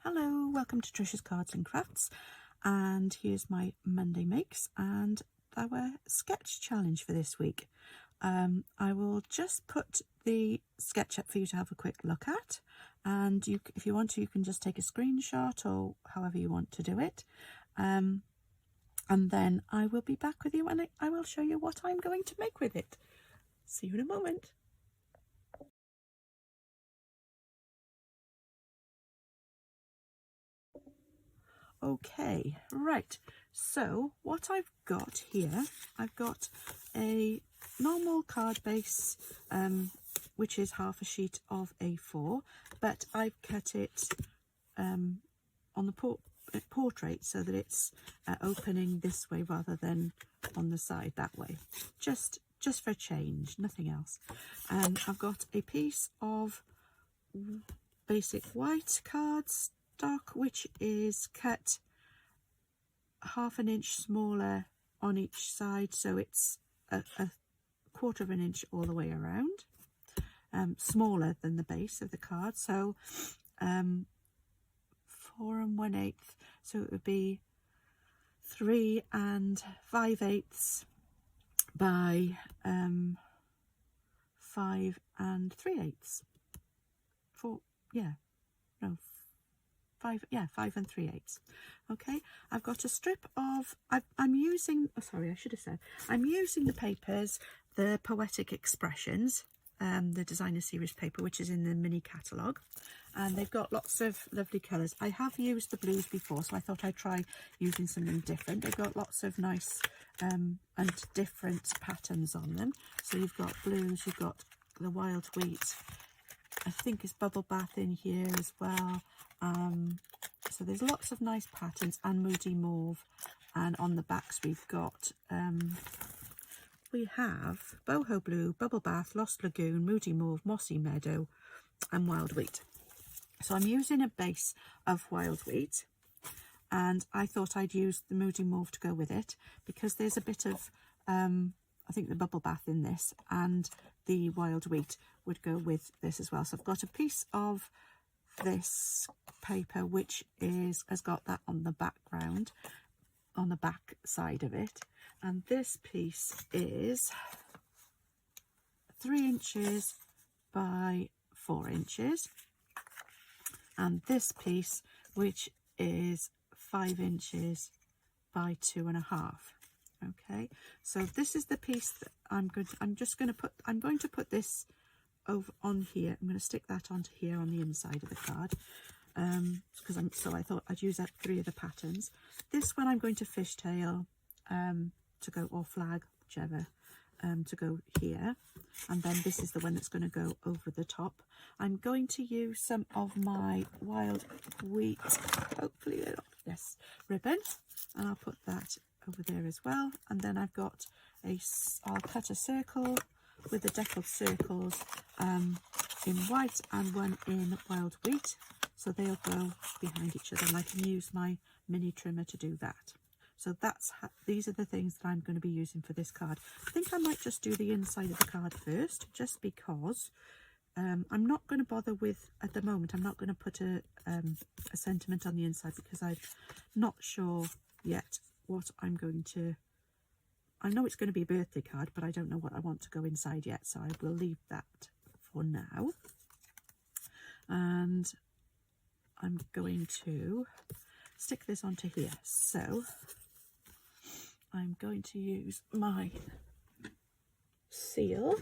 Hello, welcome to Trisha's Cards and Crafts, and here's my Monday makes and our sketch challenge for this week. I will just put the sketch up for you to have a quick look at, and if you want to, you can just take a screenshot or however you want to do it, and then I will be back with you and I will show you what I'm going to make with it. See you in a moment. Okay, right, so what I've got here, I've got a normal card base, which is half a sheet of A4, but I've cut it on the portrait so that it's opening this way rather than on the side that way, just for a change, nothing else. I've got a piece of basic white cardstock, which is cut half an inch smaller on each side, so it's a quarter of an inch all the way around, smaller than the base of the card, so 4 1/8, so it would be 3 5/8 by 5 3/8. 4, yeah, no, 5, yeah, 5 3/8. Okay, I've got a strip of, I'm using, oh sorry, I should have said, I'm using the papers, the Poetic Expressions, the designer series paper, which is in the mini catalogue, and they've got lots of lovely colours. I have used the blues before, so I thought I'd try using something different. They've got lots of nice and different patterns on them. So you've got blues, you've got the wild wheat, I think it's bubble bath in here as well. So there's lots of nice patterns, and moody mauve, and on the backs we've got we have boho blue, bubble bath, lost lagoon, moody mauve, mossy meadow, and wild wheat. So I'm using a base of wild wheat, and I thought I'd use the moody mauve to go with it because there's a bit of I think the bubble bath in this, and the wild wheat would go with this as well. So I've got a piece of this paper which has got that on the background, on the back side of it, and this piece is 3 inches by 4 inches, and this piece which is 5 inches by 2.5. Okay, so this is the piece that I'm going to put this over on here. I'm going to stick that onto here on the inside of the card, because I thought I'd use up 3 of the patterns. This one I'm going to fishtail to go, or flag, whichever, to go here, and then this is the one that's going to go over the top. I'm going to use some of my wild wheat, hopefully they're not, yes, ribbon, and I'll put that over there as well. And then I've got I'll cut a circle with the deckled circles in white and one in wild wheat, so they'll go behind each other, and I can use my mini trimmer to do that. So these are the things that I'm going to be using for this card. I think I might just do the inside of the card first, just because I'm not going to bother with, at the moment, I'm not going to put a sentiment on the inside because I'm not sure yet what I'm going to, I know it's going to be a birthday card, but I don't know what I want to go inside yet, so I will leave that for now. And I'm going to stick this onto here. So I'm going to use my seal,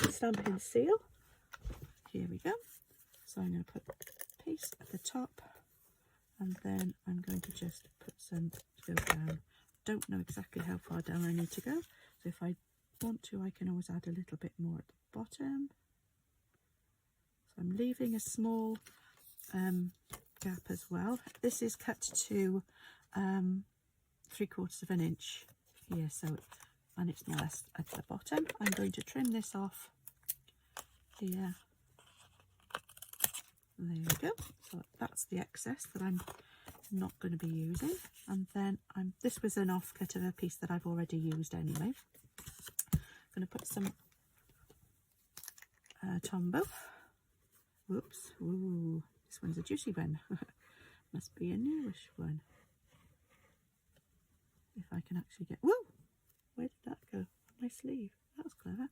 stamping seal. Here we go. So I'm going to put a piece at the top, and then I'm going to just put some to go down. Don't know exactly how far down I need to go, so if I want to, I can always add a little bit more at the bottom. So I'm leaving a small gap as well. This is cut to 3/4 of an inch here, so, and it's more or less at the bottom. I'm going to trim this off here. There we go. So that's the excess that I'm not going to be using, and then this was an offcut of a piece that I've already used anyway. I'm going to put some Tombow. Whoops, ooh, this one's a juicy one. Must be a newish one. If I can actually get, whoa, where did that go? My sleeve, that was clever.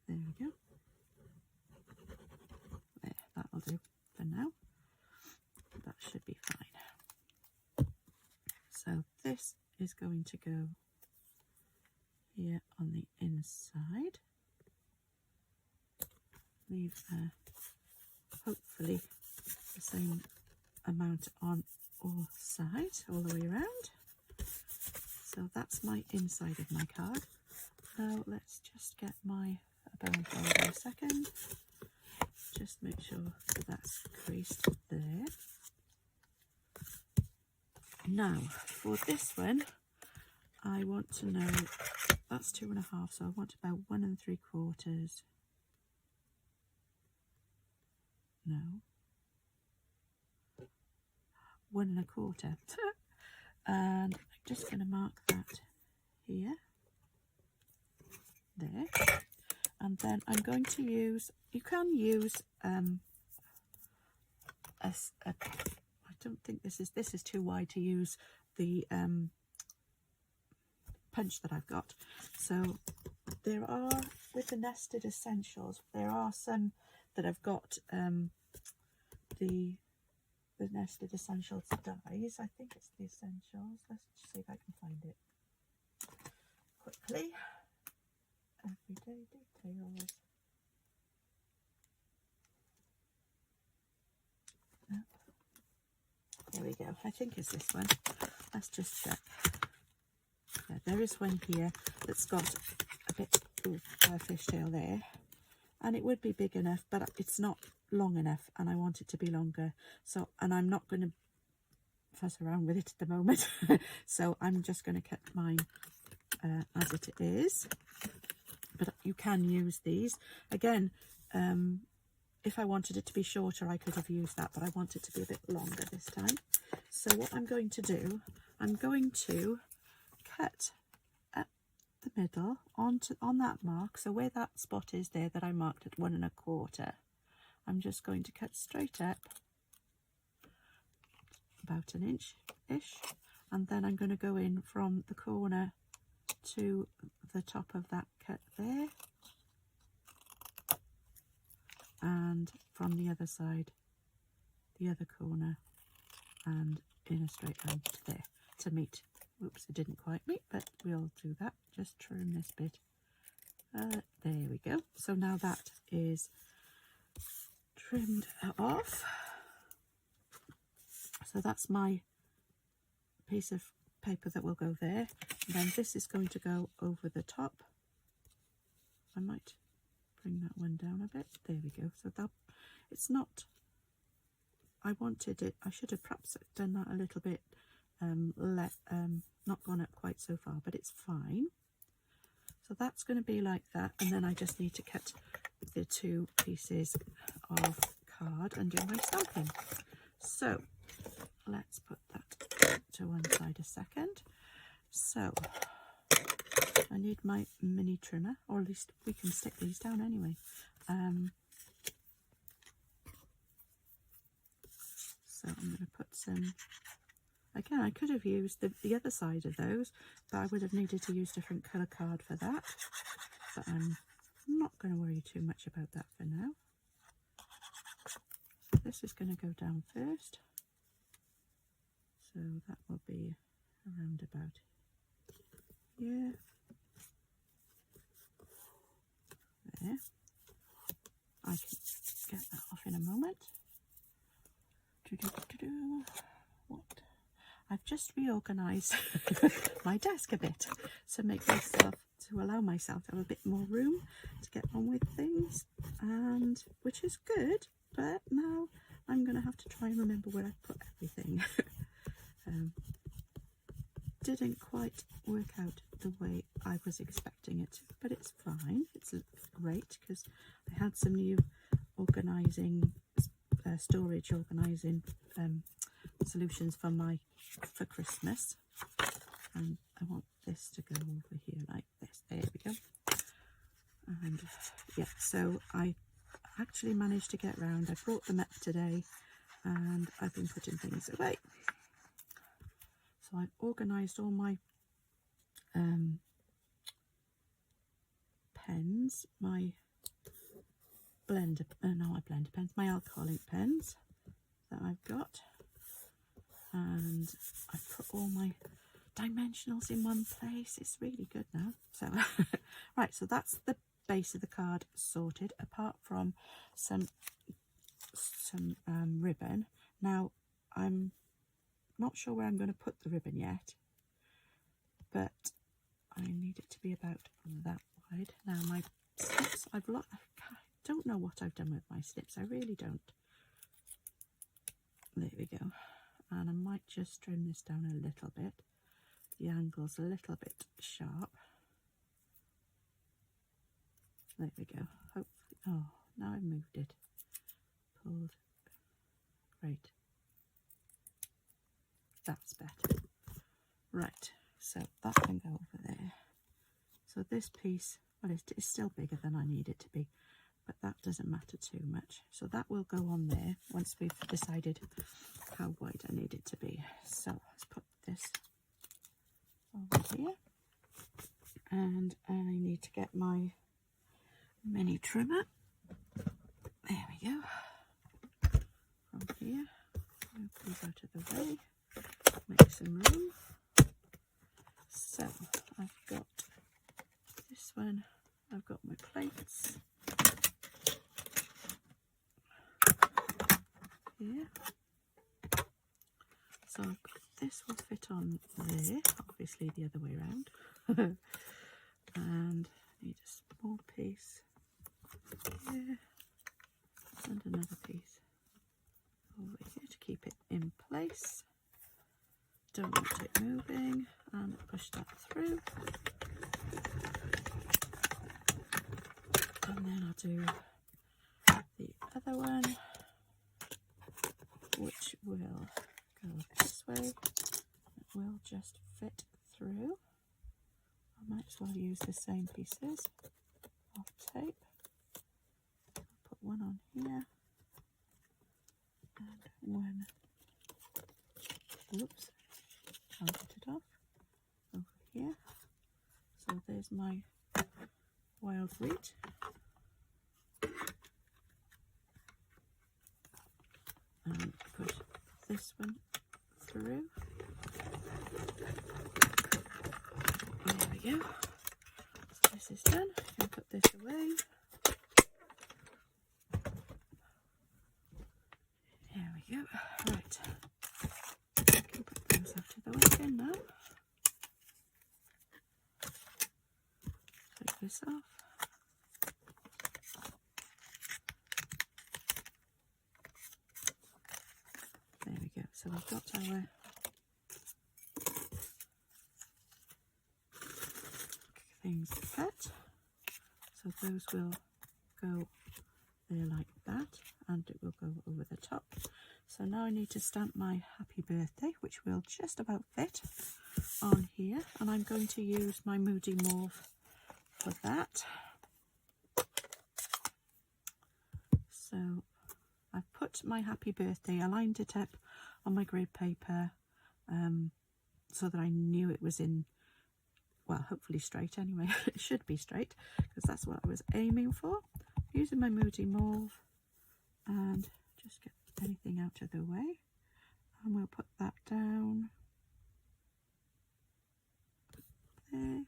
There we go. There, that'll do for now. That should be fine. So this is going to go here on the inside. Leave hopefully the same amount on all sides, all the way around. So that's my inside of my card. Now let's just get my bone folder a second. Just make sure that that's creased there. Now for this one, I want to know, that's 2.5, so I want about 1 3/4. No, 1 1/4. And I'm just going to mark that here, there, and then I'm going to use, you can use I don't think this is too wide to use the punch that I've got. So there are, with the nested essentials, there are some that have got the nested essentials dies. I think it's the essentials. Let's see if I can find it quickly. Everyday details. No. There we go. I think it's this one. Let's just check. Yeah, there is one here that's got a bit of a fishtail there, and it would be big enough, but it's not long enough, and I want it to be longer. So, and I'm not going to fuss around with it at the moment. So I'm just going to cut mine as it is. But you can use these again. If I wanted it to be shorter, I could have used that, but I want it to be a bit longer this time. So what I'm going to do, I'm going to cut at the middle on that mark. So where that spot is there that I marked at 1 1/4, I'm just going to cut straight up about 1 inch-ish, and then I'm going to go in from the corner to the top of that cut there, and from the other side, the other corner, and in a straight line to there to meet. Oops, it didn't quite meet, but we'll do that. Just trim this bit. There we go. So now that is trimmed off. So that's my piece of paper that will go there. And then this is going to go over the top. I might bring that one down a bit. There we go. So that, it's not, I wanted it, I should have perhaps done that a little bit, not gone up quite so far, but it's fine. So that's going to be like that, and then I just need to cut the 2 pieces of card and do my stamping. So let's put that to one side a second. So I need my mini trimmer, or at least we can stick these down anyway. So I'm going to put some, again, I could have used the other side of those, but I would have needed to use different colour card for that. But I'm not going to worry too much about that for now. So this is going to go down first. So that will be around about here. There. I can get that off in a moment. What? I've just reorganised my desk a bit to make myself, to allow myself to have a bit more room to get on with things, and which is good, but now I'm going to have to try and remember where I put everything. Didn't quite work out the way I was expecting it to, but it's fine. It's great because I had some new organising, storage organising solutions for Christmas, and I want this to go over here like this. There we go. And yeah, so I actually managed to get round. I brought them up today and I've been putting things away. So I've organised all my pens, my blender, no, my blender pens, my alcoholic pens that I've got, and I've put all my dimensionals in one place. It's really good now. So right, so that's the base of the card sorted, apart from some ribbon. Now I'm not sure where I'm going to put the ribbon yet, but I need it to be about that wide. Now my snips, I don't know what I've done with my snips, I really don't. There we go. And I might just trim this down a little bit. The angle's a little bit sharp. There we go. Hopefully, oh, now I've moved it. Pulled. Great. That's better. Right, so that can go over there. So this piece, well, it's still bigger than I need it to be, but that doesn't matter too much. So that will go on there once we've decided how wide I need it to be. So let's put this over here, and I need to get my mini trimmer. There we go. From here, move these out of the way, make some room. So I've got this one, I've got my plates here. So I've got, this will fit on there, obviously the other way around. And I need a small piece here and another piece over here to keep it in place. Don't want it moving, and push that through. And then I'll do the other one, which will go this way. It will just fit through. I might as well use the same pieces of tape. I'll put one on here and one, oops, I'll get it off over here. So there's my wild wheat. And push this one through. There we go. So this is done. I can put this away. There we go. Right. I can put those out of the way again now. Take this off. There we go. So we've got our things cut. So those will go there like that, and it will go over the top. So now I need to stamp my happy birthday, which will just about fit on here, and I'm going to use my Moody Mauve for that. So I've put my happy birthday, I lined it up on my grid paper so that I knew it was in, well, hopefully straight anyway. It should be straight because that's what I was aiming for. Using my Moody Mauve, and just get anything out of the way, and we'll put that down there.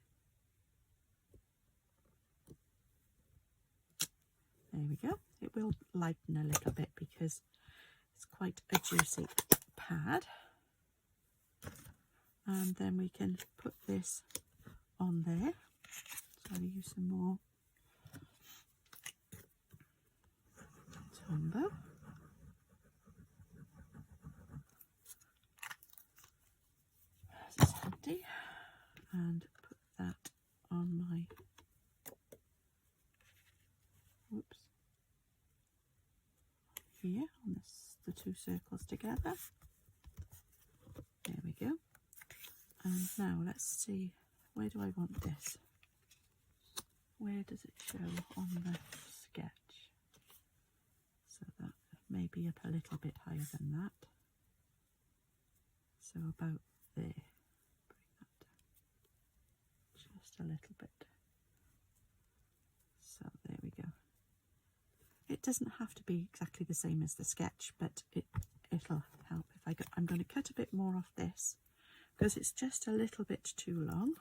There we go. It will lighten a little bit because it's quite a juicy pad. And then we can put this on there. So I'll use some more Tombow. This is handy. And put that on my, whoops, here on this, the two circles together. There we go. And now let's see, where do I want this? Where does it show on the sketch? So that may be up a little bit higher than that. So about there. Bring that down just a little bit. So there we go. It doesn't have to be exactly the same as the sketch, but it'll help if I go. I'm going to cut a bit more off this because it's just a little bit too long.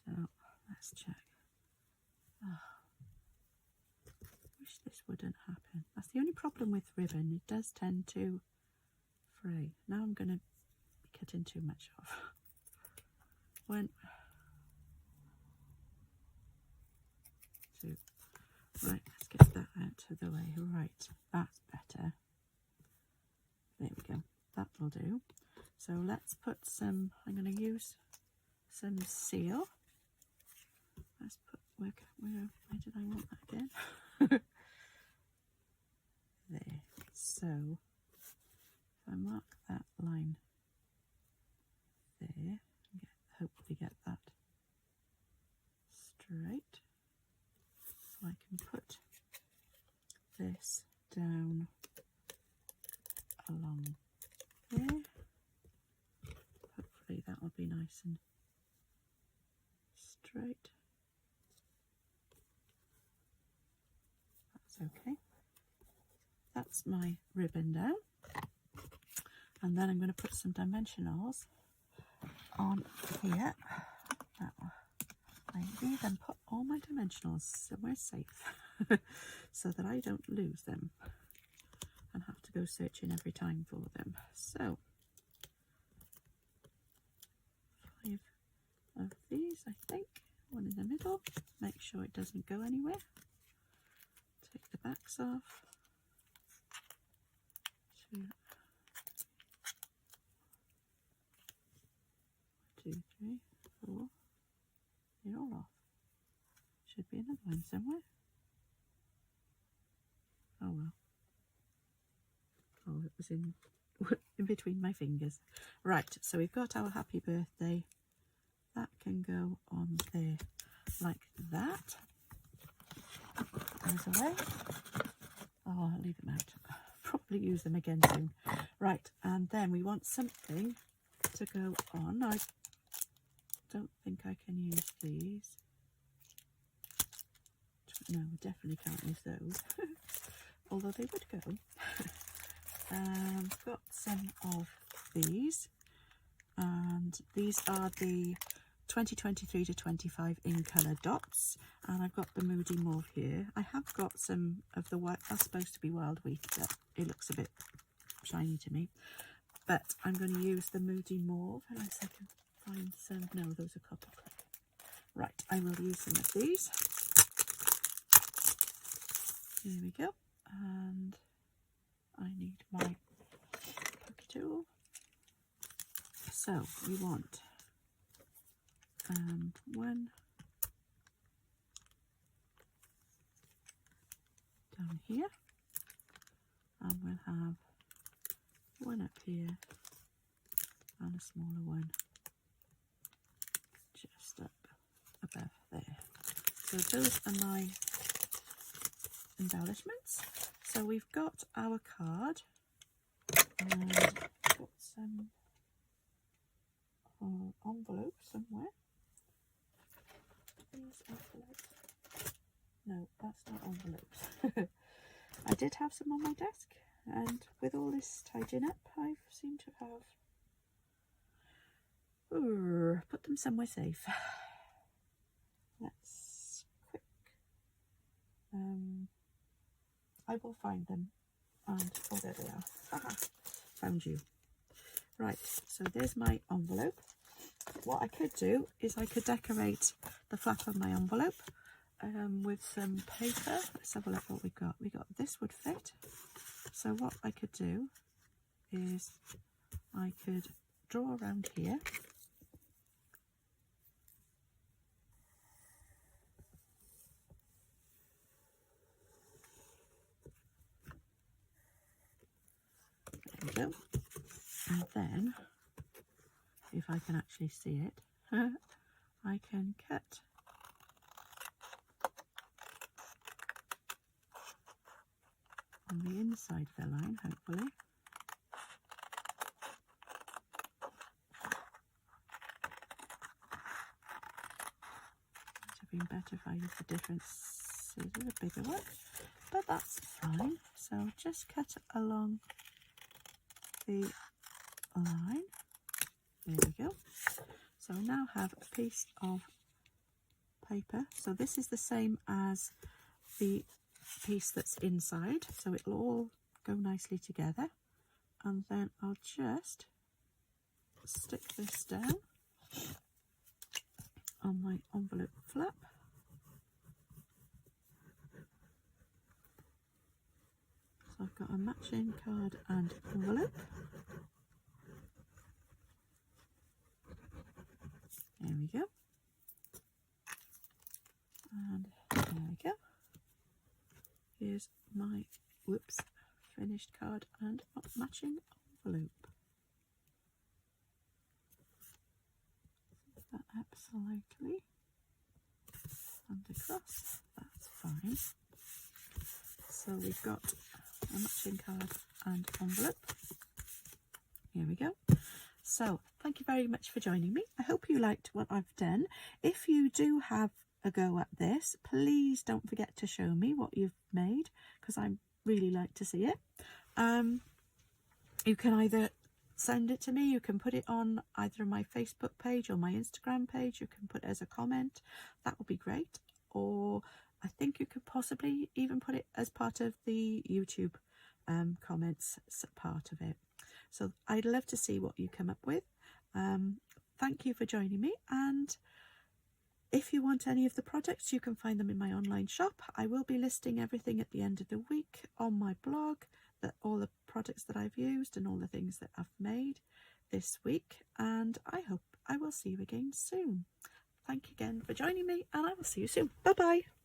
So let's check. Oh, wish this wouldn't happen. That's the only problem with ribbon. It does tend to fray. Now I'm going to be cutting too much off. Right, let's get that out of the way. Right, that's better. There we go. That'll do. So let's put some, I'm going to use some seal. Let's put, where did I want that again? There. So if I mark that line there, and hopefully get that straight. So I can put this down along there. Hopefully that will be nice and straight. That's okay. That's my ribbon down. And then I'm going to put some dimensionals on here. I even put all my dimensionals somewhere safe so that I don't lose them and have to go searching every time for them. So 5 of these, I think, one in the middle, make sure it doesn't go anywhere. Take the backs off. 2, 2, 3, 4. They're all off. Should be another one somewhere. Oh well. Oh, it was in between my fingers. Right, so we've got our happy birthday. That can go on there like that. Goes away. Oh, I'll leave them out. Probably use them again soon. Right, and then we want something to go on. I don't think I can use these. No, we definitely can't use those. Although they would go. I've got some of these, and these are the 2023 to 25 in colour dots, and I've got the Moody Mauve here. I have got some of the white, that's supposed to be wild wheat, but it looks a bit shiny to me. But I'm going to use the Moody Mauve, unless I can find some. No, those are copper clay. Right, I will use some of these. Here we go, and I need my poke tool. So we want one down here, and we'll have one up here and a smaller one just up above there. So those are my embellishments. So we've got our card, and got some envelopes somewhere. These envelopes. No, that's not envelopes. I did have some on my desk, and with all this tidying up, I seem to have put them somewhere safe. Let's quick. I will find them, and oh, there they are. Haha, found you. Right, so there's my envelope. What I could do is I could decorate the flap of my envelope with some paper. Let's have a look what we got. We got this would fit. So what I could do is I could draw around here. There we go. And then, if I can actually see it, I can cut on the inside of the line, hopefully. It would have been better if I used a different scissors, a bigger one, but that's fine. So just cut along the line. There we go. So I now have a piece of paper. So this is the same as the piece that's inside, so it'll all go nicely together. And then I'll just stick this down on my envelope flap. So I've got a matching card and envelope. There we go. And there we go. Here's my, whoops, finished card and matching envelope. That up slightly and across, that's fine. So we've got a matching card and envelope. Here we go. So thank you very much for joining me. I hope you liked what I've done. If you do have a go at this, please don't forget to show me what you've made, because I really like to see it. You can either send it to me, you can put it on either my Facebook page or my Instagram page, you can put it as a comment, that would be great. Or I think you could possibly even put it as part of the YouTube comments part of it. So I'd love to see what you come up with. Thank you for joining me, and if you want any of the products, you can find them in my online shop. I will be listing everything at the end of the week on my blog, that all the products that I've used and all the things that I've made this week, and I hope I will see you again soon. Thank you again for joining me, and I will see you soon. Bye bye.